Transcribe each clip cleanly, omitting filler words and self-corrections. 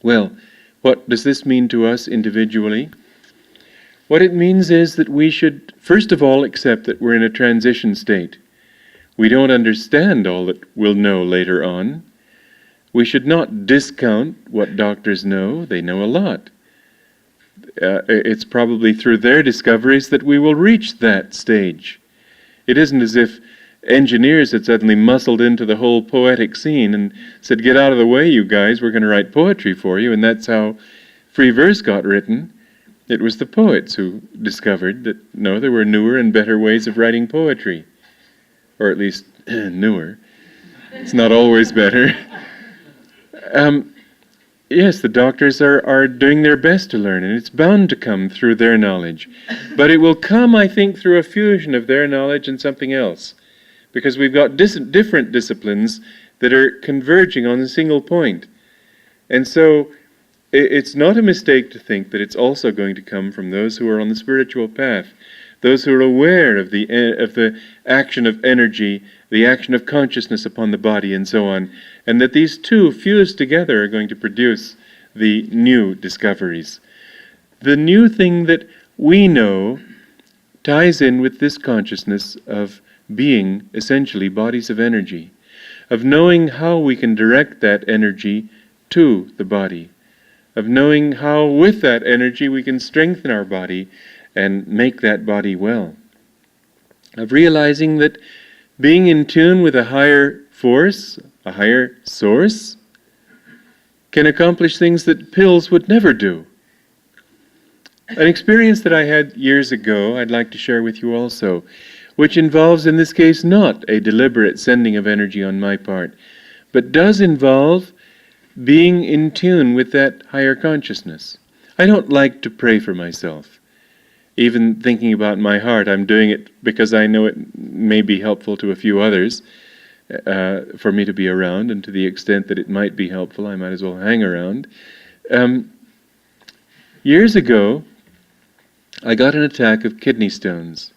Well, what does this mean to us individually? What it means is that we should, first of all, accept that we're in a transition state. We don't understand all that we'll know later on. We should not discount what doctors know. They know a lot. It's probably through their discoveries that we will reach that stage. It isn't as if engineers had suddenly muscled into the whole poetic scene and said, "Get out of the way, you guys, we're going to write poetry for you," and that's how free verse got written. It was the poets who discovered that, no, there were newer and better ways of writing poetry. Or at least, newer. It's not always better. Yes, the doctors are doing their best to learn, and it's bound to come through their knowledge. But it will come, I think, through a fusion of their knowledge and something else. Because we've got different disciplines that are converging on a single point. And so, it's not a mistake to think that it's also going to come from those who are on the spiritual path, those who are aware of the action of energy, the action of consciousness upon the body, and so on, and that these two fused together are going to produce the new discoveries. The new thing that we know ties in with this consciousness of being essentially bodies of energy, of knowing how we can direct that energy to the body, of knowing how with that energy we can strengthen our body and make that body well, of realizing that being in tune with a higher force, a higher source, can accomplish things that pills would never do. An experience that I had years ago I'd like to share with you also, which involves in this case not a deliberate sending of energy on my part, but does involve being in tune with that higher consciousness. I don't like to pray for myself. Even thinking about my heart, I'm doing it because I know it may be helpful to a few others for me to be around, and to the extent that it might be helpful, I might as well hang around. Years ago, I got an attack of kidney stones.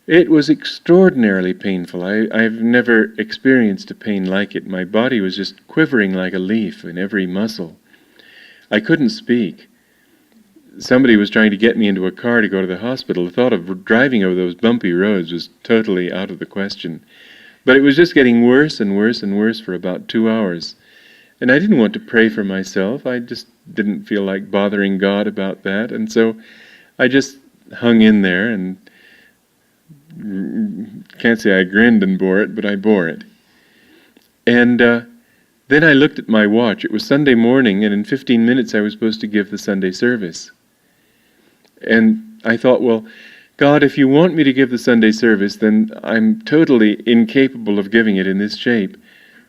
It was extraordinarily painful. I've never experienced a pain like it. My body was just quivering like a leaf in every muscle. I couldn't speak. Somebody was trying to get me into a car to go to the hospital. The thought of driving over those bumpy roads was totally out of the question. But it was just getting worse and worse and worse for about 2 hours. And I didn't want to pray for myself. I just didn't feel like bothering God about that. And so I just hung in there, and can't say I grinned and bore it, but I bore it. And then I looked at my watch. It was Sunday morning, and in 15 minutes I was supposed to give the Sunday service. And I thought, well, God, if you want me to give the Sunday service, then I'm totally incapable of giving it in this shape.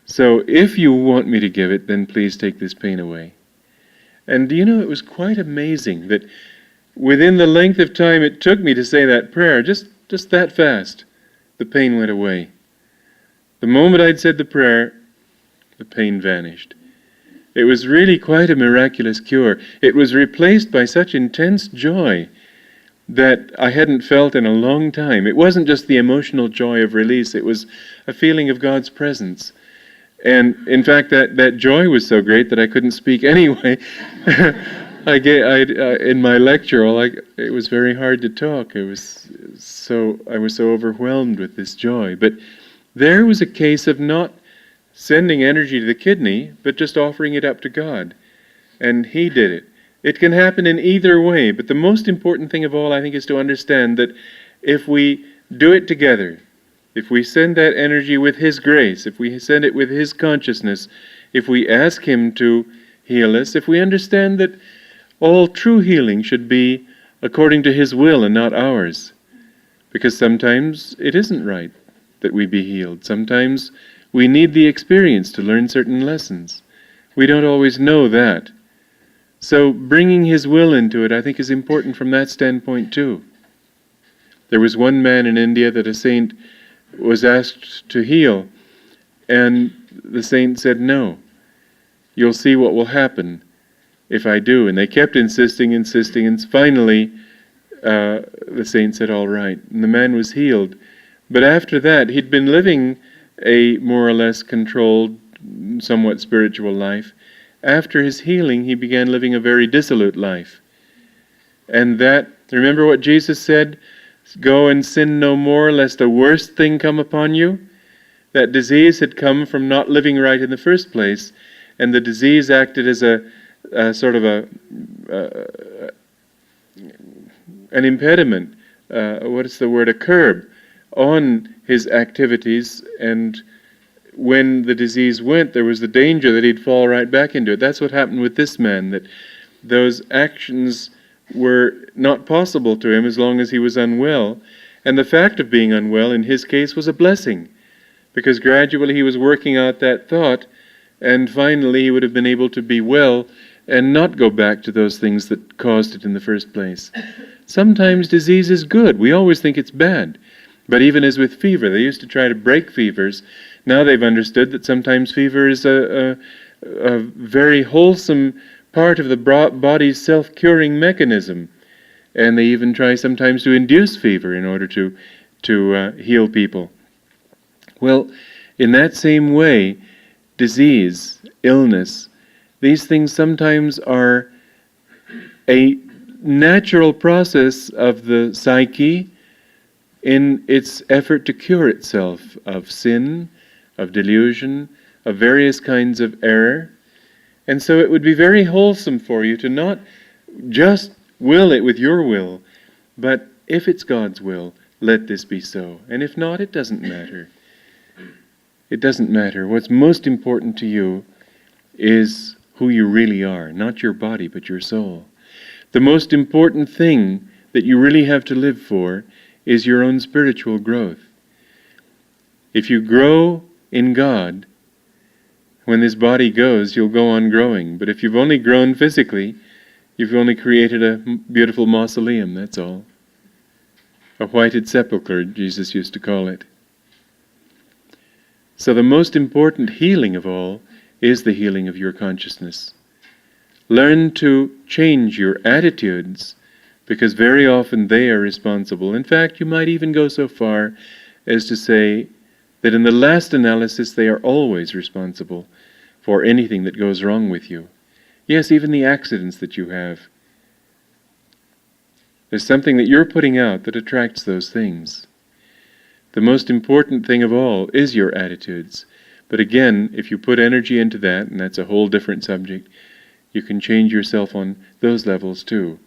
So if you want me to give it, then please take this pain away. And do you know, it was quite amazing that within the length of time it took me to say that prayer, just that fast, the pain went away. The moment I'd said the prayer, the pain vanished. It was really quite a miraculous cure. It was replaced by such intense joy that I hadn't felt in a long time. It wasn't just the emotional joy of release, it was a feeling of God's presence. And in fact, that joy was so great that I couldn't speak anyway. In my lecture, it was very hard to talk. I was so overwhelmed with this joy. But there was a case of not sending energy to the kidney, but just offering it up to God. And He did it. It can happen in either way, but the most important thing of all, I think, is to understand that if we do it together, if we send that energy with His grace, if we send it with His consciousness, if we ask Him to heal us, if we understand that all true healing should be according to His will and not ours, because sometimes it isn't right that we be healed. Sometimes we need the experience to learn certain lessons. We don't always know that. So bringing His will into it, I think, is important from that standpoint too. There was one man in India that a saint was asked to heal, and the saint said, "No, you'll see what will happen if I do." And they kept insisting, and finally the saint said, "All right." And the man was healed. But after that, he'd been living a more or less controlled, somewhat spiritual life. after his healing, he began living a very dissolute life. And that, remember what Jesus said? Go and sin no more, lest a worse thing come upon you. That disease had come from not living right in the first place, and the disease acted as a sort of an impediment, a curb on his activities, and when the disease went, there was the danger that he'd fall right back into it. That's what happened with this man, that those actions were not possible to him as long as he was unwell, and the fact of being unwell in his case was a blessing, because gradually he was working out that thought, and finally he would have been able to be well and not go back to those things that caused it in the first place. Sometimes disease is good. We always think it's bad. But even as with fever, they used to try to break fevers. Now they've understood that sometimes fever is a very wholesome part of the body's self-curing mechanism. And they even try sometimes to induce fever in order to heal people. Well, in that same way, disease, illness, these things sometimes are a natural process of the psyche in its effort to cure itself of sin, of delusion, of various kinds of error. And so it would be very wholesome for you to not just will it with your will, but if it's God's will, let this be so. And if not, it doesn't matter. It doesn't matter. What's most important to you is who you really are, not your body, but your soul. The most important thing that you really have to live for is your own spiritual growth. If you grow in God, when this body goes, you'll go on growing. But if you've only grown physically, you've only created a beautiful mausoleum, that's all. A whited sepulchre, Jesus used to call it. So the most important healing of all is the healing of your consciousness. Learn to change your attitudes, because very often they are responsible. In fact, you might even go so far as to say that in the last analysis they are always responsible for anything that goes wrong with you. Yes, even the accidents that you have. There's something that you're putting out that attracts those things. The most important thing of all is your attitudes. But again, if you put energy into that, and that's a whole different subject, you can change yourself on those levels too.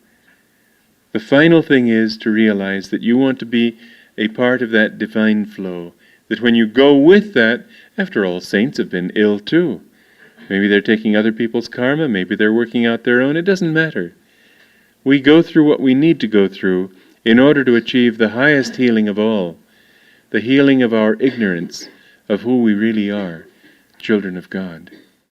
The final thing is to realize that you want to be a part of that divine flow. That when you go with that, after all, saints have been ill too. Maybe they're taking other people's karma, maybe they're working out their own, it doesn't matter. We go through what we need to go through in order to achieve the highest healing of all, the healing of our ignorance of who we really are, children of God.